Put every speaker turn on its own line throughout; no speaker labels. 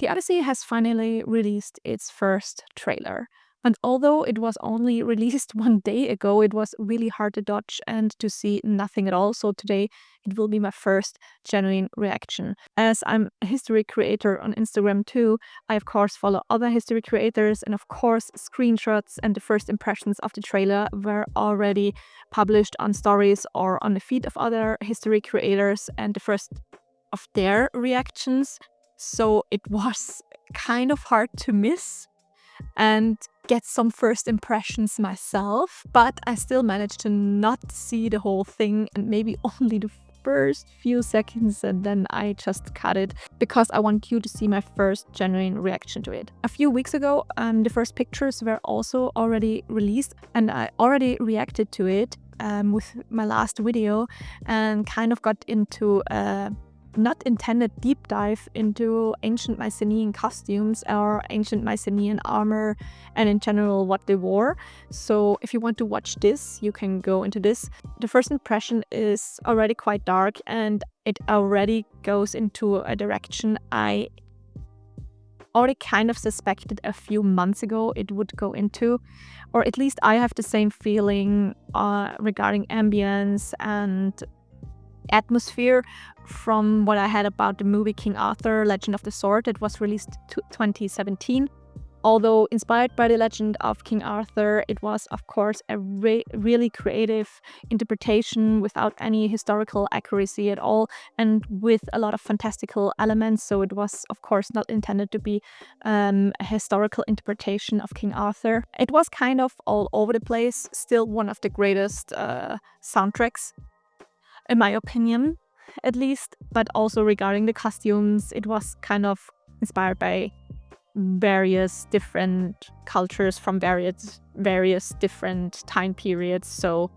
The Odyssey has finally released its first trailer. And although it was only released 1 day ago, it was really hard to dodge and to see nothing at all. So today it will be my first genuine reaction. As I'm a history creator on Instagram too, I of course follow other history creators, and of course screenshots and the first impressions of the trailer were already published on stories or on the feed of other history creators and the first of their reactions. So it was kind of hard to miss and get some first impressions myself, but I still managed to not see the whole thing and maybe only the first few seconds, and then I just cut it because I want you to see my first genuine reaction to it. A few weeks ago, the first pictures were also already released, and I already reacted to it with my last video and kind of got into a not intended deep dive into ancient Mycenaean costumes or ancient Mycenaean armor and in general what they wore. So if you want to watch this, you can go into this. The first impression is already quite dark and it already goes into a direction I already kind of suspected a few months ago it would go into, or at least I have the same feeling regarding ambience and atmosphere from what I had about the movie King Arthur, Legend of the Sword that was released 2017. Although inspired by the legend of King Arthur, it was of course a really creative interpretation without any historical accuracy at all and with a lot of fantastical elements. So it was of course not intended to be a historical interpretation of King Arthur. It was kind of all over the place, still one of the greatest soundtracks in my opinion, at least. But also regarding the costumes, it was kind of inspired by various different cultures from various different time periods. So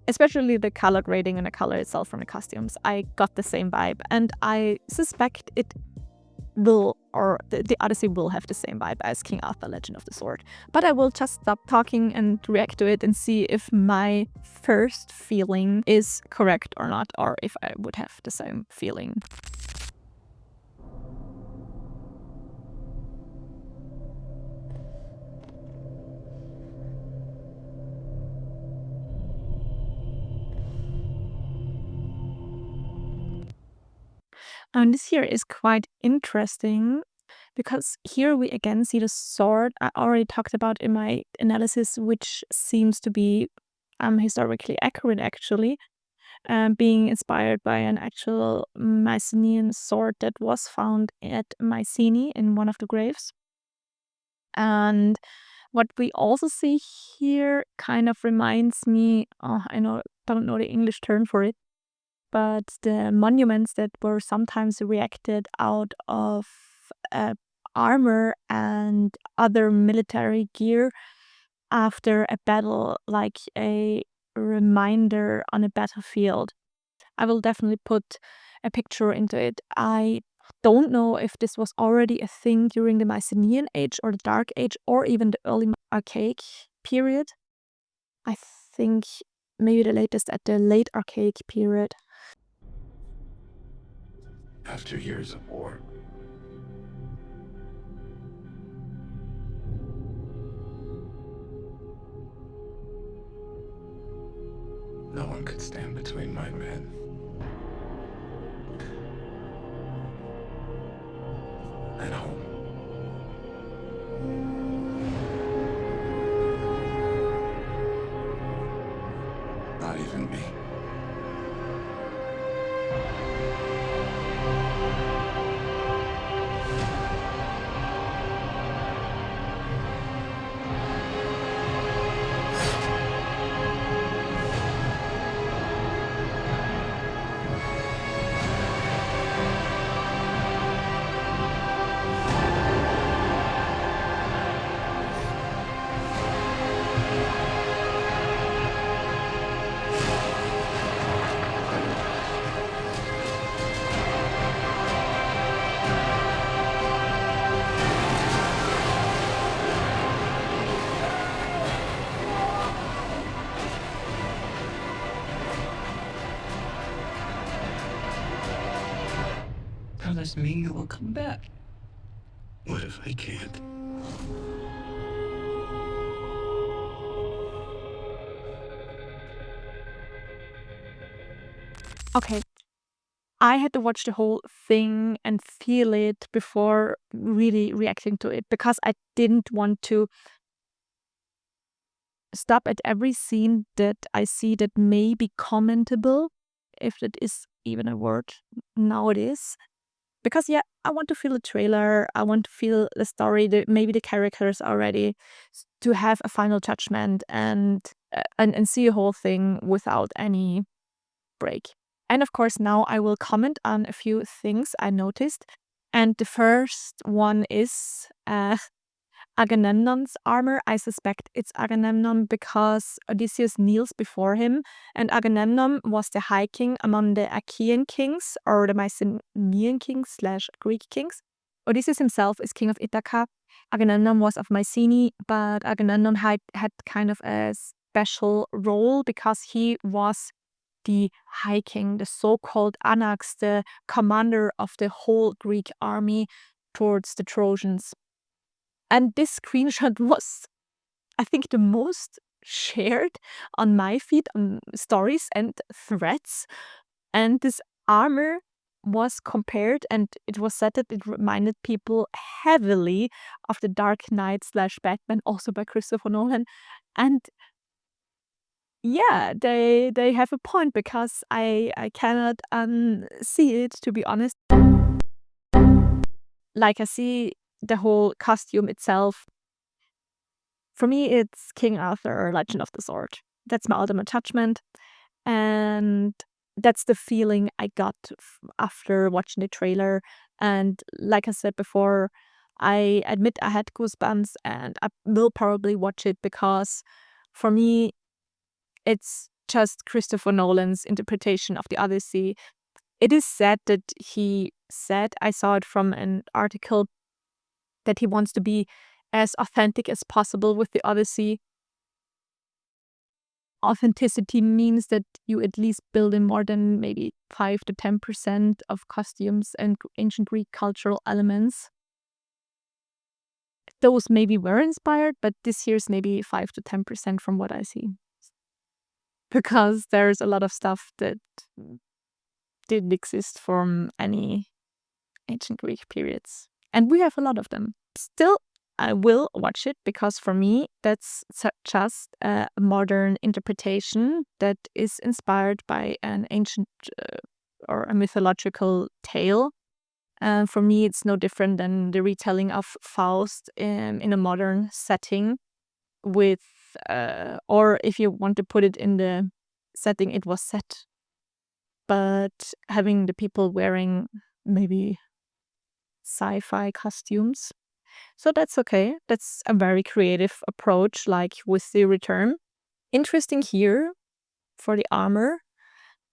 especially the color grading and the color itself from the costumes, I got the same vibe, and I suspect it will, or the Odyssey will have the same vibe as King Arthur, Legend of the Sword. But I will just stop talking and react to it and see if my first feeling is correct or not, or if I would have the same feeling. This here is quite interesting because here we again see the sword I already talked about in my analysis, which seems to be historically accurate actually, being inspired by an actual Mycenaean sword that was found at Mycenae in one of the graves. And what we also see here kind of reminds me, don't know the English term for it, but the monuments that were sometimes erected out of armor and other military gear after a battle, like a reminder on a battlefield. I will definitely put a picture into it. I don't know if this was already a thing during the Mycenaean age or the Dark Age or even the early Archaic period. I think maybe the latest at the late Archaic period.
After years of war, no one could stand between my men and home. Not even me. promise me you will come back. What if I can't?
Okay, I had to watch the whole thing and feel it before really reacting to it because I didn't want to stop at every scene that I see that may be commentable, if that is even a word. Now it is. Because yeah, I want to feel the trailer, I want to feel the story, maybe the characters already, to have a final judgment and see a whole thing without any break. And of course, now I will comment on a few things I noticed. And the first one is Agamemnon's armor. I suspect it's Agamemnon because Odysseus kneels before him, and Agamemnon was the high king among the Achaean kings or the Mycenaean kings / Greek kings. Odysseus himself is king of Ithaca. Agamemnon was of Mycenae, but Agamemnon had kind of a special role because he was the high king, the so-called Anax, the commander of the whole Greek army towards the Trojans. And this screenshot was, I think, the most shared on my feed on stories and threads. And this armor was compared, and it was said that it reminded people heavily of the Dark Knight / Batman, also by Christopher Nolan. And yeah, they have a point because I cannot see it, to be honest. Like, I see the whole costume itself. For me, it's King Arthur or Legend of the Sword. That's my ultimate judgment. And that's the feeling I got after watching the trailer. And like I said before, I admit I had goosebumps, and I will probably watch it because for me, it's just Christopher Nolan's interpretation of the Odyssey. It is said that he said, I saw it from an article, that he wants to be as authentic as possible with the Odyssey. Authenticity means that you at least build in more than maybe 5 to 10% of costumes and ancient Greek cultural elements. Those maybe were inspired, but this year's maybe 5 to 10% from what I see. Because there's a lot of stuff that didn't exist from any ancient Greek periods. And we have a lot of them. Still, I will watch it because for me, that's just a modern interpretation that is inspired by an ancient or a mythological tale. For me, it's no different than the retelling of Faust in a modern setting with, or if you want to put it in the setting it was set, but having the people wearing maybe sci-fi costumes. So that's okay. That's a very creative approach, like with the return. Interesting here for the armor.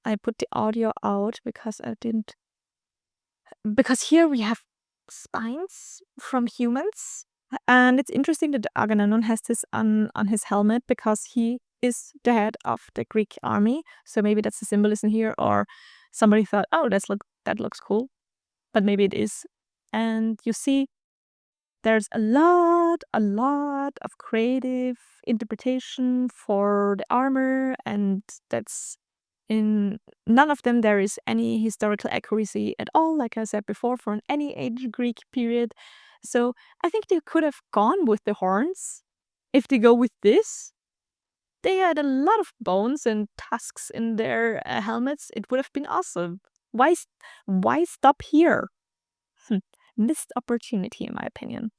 I put the audio out because because here we have spines from humans. And it's interesting that Agamemnon has this on his helmet because he is the head of the Greek army. So maybe that's the symbolism here, or somebody thought, oh, that looks cool. But maybe it is. And you see, there's a lot of creative interpretation for the armor, and that's in none of them there is any historical accuracy at all, like I said before, for any ancient Greek period. So I think they could have gone with the horns. If they go with this, they had a lot of bones and tusks in their helmets. It would have been awesome. Why stop here? Missed opportunity, in my opinion.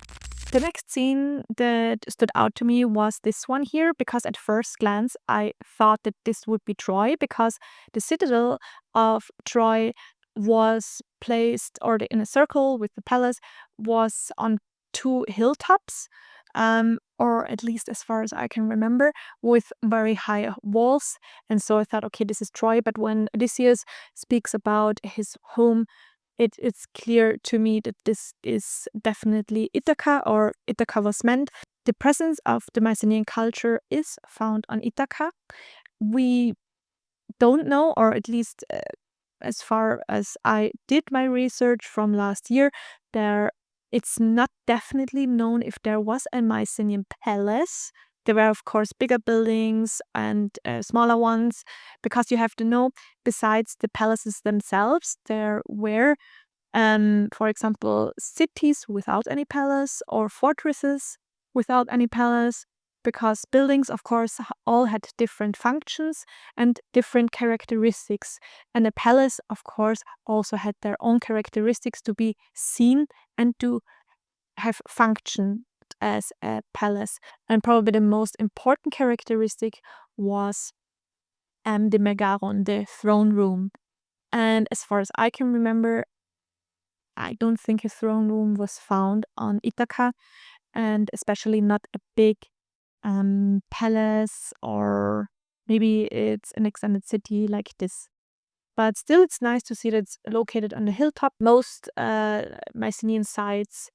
The next scene that stood out to me was this one here, because at first glance I thought that this would be Troy, because the citadel of Troy was placed, or the inner circle with the palace was on 2 hilltops, or at least as far as I can remember, with very high walls. And so I thought, okay, this is Troy. But when Odysseus speaks about his home, it's clear to me that this is definitely Ithaca, or Ithaca was meant. The presence of the Mycenaean culture is found on Ithaca. We don't know, or at least as far as I did my research from last year, it's not definitely known if there was a Mycenaean palace. There were, of course, bigger buildings and smaller ones, because you have to know, besides the palaces themselves, there were, for example, cities without any palace or fortresses without any palace, because buildings, of course, all had different functions and different characteristics. And a palace, of course, also had their own characteristics to be seen and to have functioned as a palace. And probably the most important characteristic was the Megaron, the throne room. And as far as I can remember, I don't think a throne room was found on Ithaca, and especially not a big palace, or maybe it's an extended city like this. But still, it's nice to see that it's located on a hilltop. Most Mycenaean sites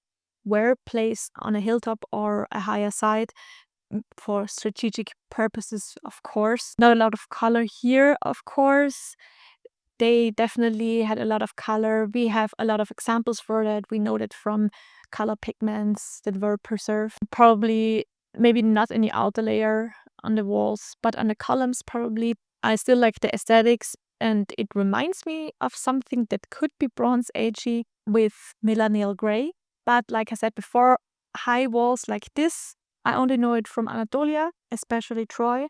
were placed on a hilltop or a higher site for strategic purposes, of course. Not a lot of color here, of course. They definitely had a lot of color. We have a lot of examples for that. We know that from color pigments that were preserved. Probably, maybe not in the outer layer on the walls, but on the columns probably. I still like the aesthetics, and it reminds me of something that could be Bronze Agey with millennial gray. But like I said before, high walls like this, I only know it from Anatolia, especially Troy.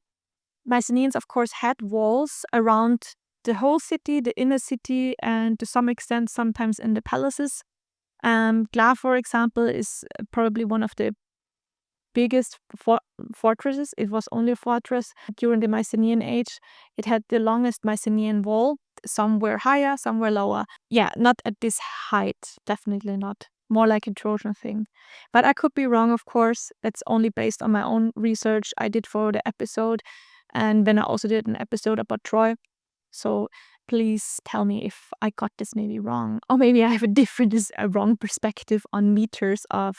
Mycenaeans, of course, had walls around the whole city, the inner city, and to some extent sometimes in the palaces. Gla, for example, is probably one of the biggest fortresses. It was only a fortress during the Mycenaean age. It had the longest Mycenaean wall. Some were higher, some were lower. Yeah, not at this height, definitely not. More like a Trojan thing. But I could be wrong, of course. That's only based on my own research I did for the episode. And then I also did an episode about Troy. So please tell me if I got this maybe wrong. Or maybe I have a wrong perspective on meters of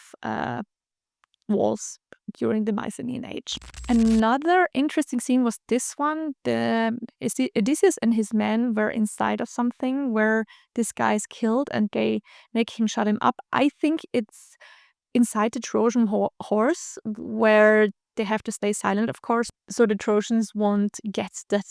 walls during the Mycenaean age. Another interesting scene was this one. Odysseus and his men were inside of something where this guy is killed and they make him shut him up. I think it's inside the Trojan horse, where they have to stay silent, of course, so the Trojans won't get that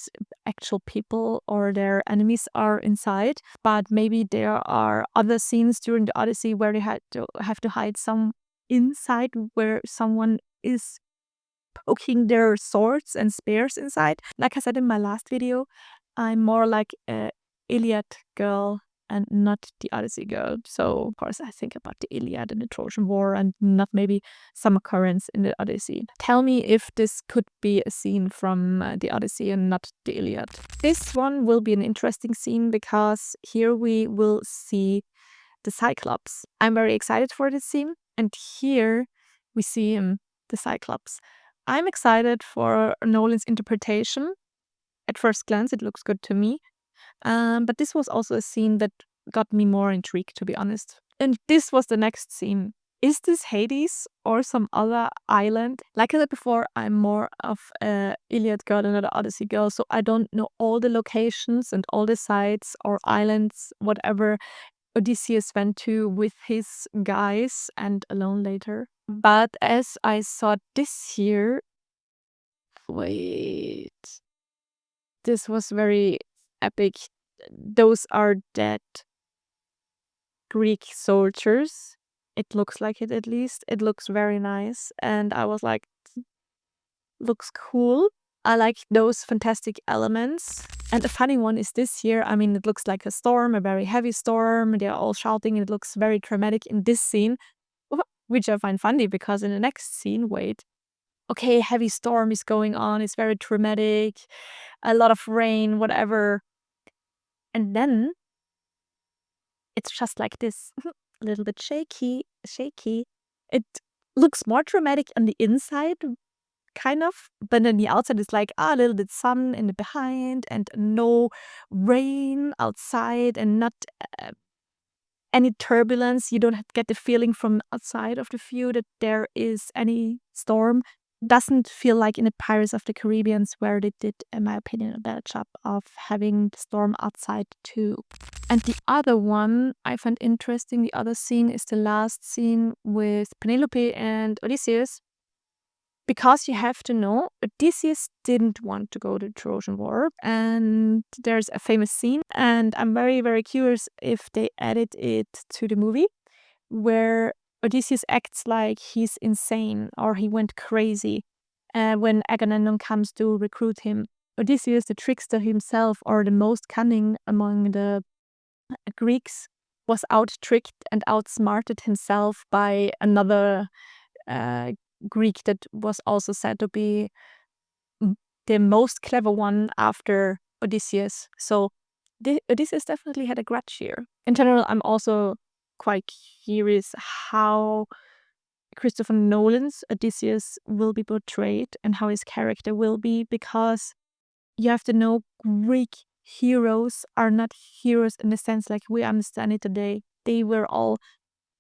actual people or their enemies are inside. But maybe there are other scenes during the Odyssey where they have to hide some inside, where someone is poking their swords and spears inside. Like I said in my last video, I'm more like a Iliad girl and not the Odyssey girl. So, of course, I think about the Iliad and the Trojan War and not maybe some occurrence in the Odyssey. Tell me if this could be a scene from the Odyssey and not the Iliad. This one will be an interesting scene because here we will see the Cyclops. I'm very excited for this scene. And here we see him, the Cyclops. I'm excited for Nolan's interpretation. At first glance, it looks good to me. But this was also a scene that got me more intrigued, to be honest. And this was the next scene. Is this Hades or some other island? Like I said before, I'm more of a Iliad girl than an Odyssey girl, so I don't know all the locations and all the sites or islands, whatever Odysseus went to with his guys and alone later. But as I saw this here, wait, this was very epic. Those are dead Greek soldiers. It looks like it, at least. It looks very nice. And I was like, looks cool. I like those fantastic elements. And a funny one is this here. I mean, it looks like a storm, a very heavy storm. They're all shouting. It looks very dramatic in this scene, which I find funny because in the next scene, wait. Okay, heavy storm is going on. It's very dramatic. A lot of rain, whatever. And then it's just like this, a little bit shaky. It looks more dramatic on the inside, kind of, but then the outside is like a little bit sun in the behind and no rain outside and not any turbulence. You don't get the feeling from outside of the view that there is any storm. doesn't feel like in the Pirates of the Caribbean, where they did, in my opinion, a better job of having the storm outside too. And the other one I find interesting, the other scene, is the last scene with Penelope and Odysseus. Because you have to know, Odysseus didn't want to go to the Trojan War, and there's a famous scene, and I'm very, very curious if they added it to the movie, where Odysseus acts like he's insane or he went crazy when Agamemnon comes to recruit him. Odysseus, the trickster himself, or the most cunning among the Greeks, was out-tricked and outsmarted himself by another Greek that was also said to be the most clever one after Odysseus. So Odysseus definitely had a grudge here. In general, I'm also quite curious how Christopher Nolan's Odysseus will be portrayed and how his character will be, because you have to know Greek heroes are not heroes in the sense like we understand it today. They were all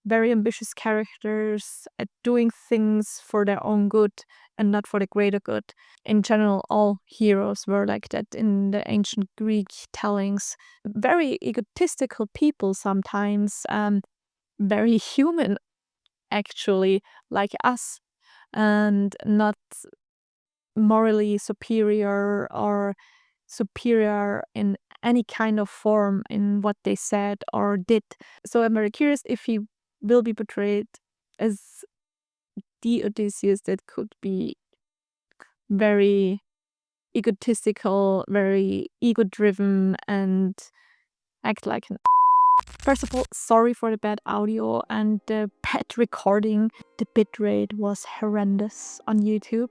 very ambitious characters at doing things for their own good and not for the greater good. In general, all heroes were like that in the ancient Greek tellings. Very egotistical people sometimes, very human actually, like us, and not morally superior or superior in any kind of form in what they said or did. So I'm very curious if he will be portrayed as the Odysseus that could be very egotistical, very ego-driven, and act like an. First of all, sorry for the bad audio and the bad recording. The bitrate was horrendous on YouTube,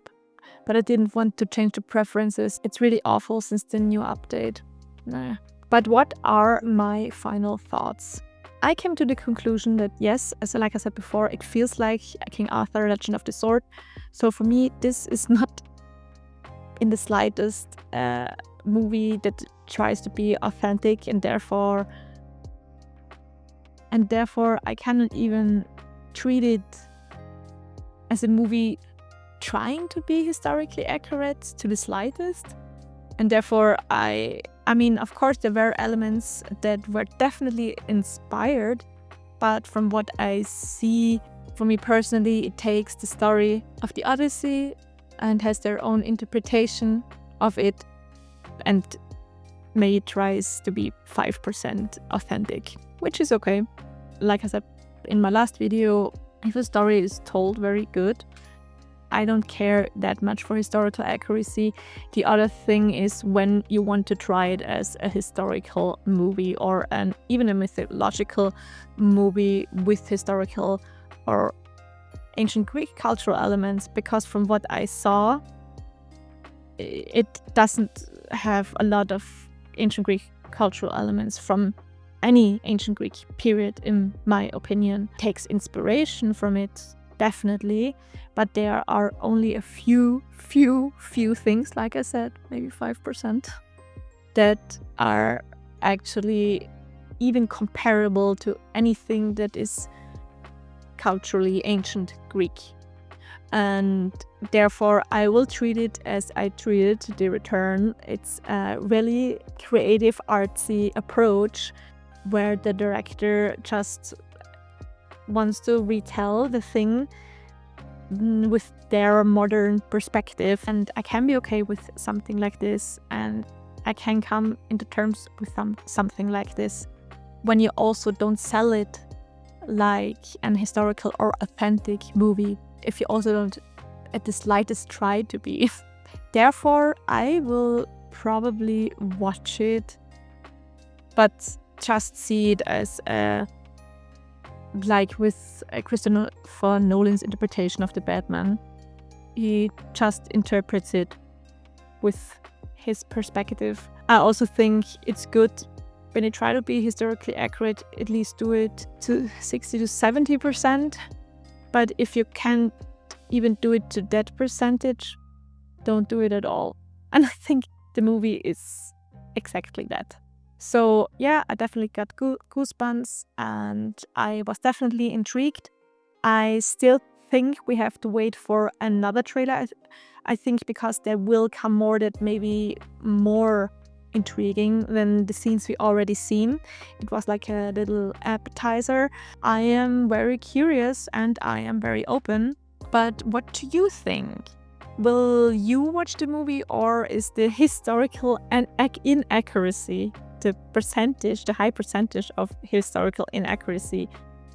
but I didn't want to change the preferences. It's really awful since the new update. Nah. But what are my final thoughts? I came to the conclusion that yes, like I said before, it feels like King Arthur, Legend of the Sword. So for me, this is not in the slightest movie that tries to be authentic, and therefore I cannot even treat it as a movie trying to be historically accurate to the slightest. And therefore I mean, of course there were elements that were definitely inspired, but from what I see, for me personally, it takes the story of the Odyssey and has their own interpretation of it, and maybe tries to be 5% authentic, which is okay. Like I said in my last video, if a story is told very good, I don't care that much for historical accuracy. The other thing is when you want to try it as a historical movie or even a mythological movie with historical or ancient Greek cultural elements, because from what I saw, it doesn't have a lot of ancient Greek cultural elements from any ancient Greek period, in my opinion. Takes inspiration from it, definitely, but there are only a few things, like I said, maybe 5%, that are actually even comparable to anything that is culturally ancient Greek. And therefore I will treat it as I treated The Return. It's a really creative, artsy approach where the director just wants to retell the thing with their modern perspective. And I can be okay with something like this, and I can come into terms with something like this when you also don't sell it like an historical or authentic movie, if you also don't at the slightest try to be. Therefore, I will probably watch it, but just see it as like with Christopher Nolan's interpretation of the Batman. He just interprets it with his perspective. I also think it's good when you try to be historically accurate, at least do it to 60 to 70%. But if you can't even do it to that percentage, don't do it at all. And I think the movie is exactly that. So yeah, I definitely got goosebumps and I was definitely intrigued. I still think we have to wait for another trailer. I think because there will come more that maybe more intriguing than the scenes we already seen. It was like a little appetizer. I am very curious and I am very open. But what do you think? Will you watch the movie, or is the historical inaccuracy, the high percentage of historical inaccuracy,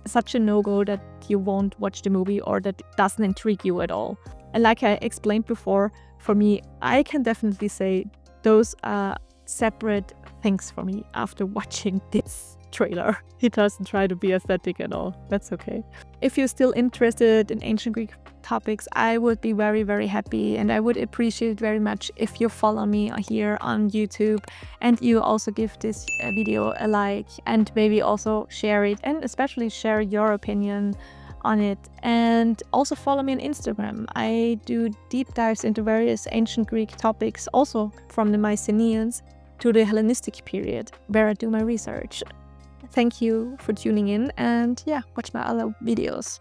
such a no-go that you won't watch the movie or that doesn't intrigue you at all? And like I explained before, for me, I can definitely say those are separate things for me after watching this trailer. It doesn't try to be aesthetic at all. That's okay. If you're still interested in ancient Greek topics, I would be very, very happy, and I would appreciate very much if you follow me here on YouTube and you also give this video a like and maybe also share it, and especially share your opinion on it. And also follow me on Instagram. I do deep dives into various ancient Greek topics, also from the Mycenaeans to the Hellenistic period, where I do my research. Thank you for tuning in, and yeah, watch my other videos.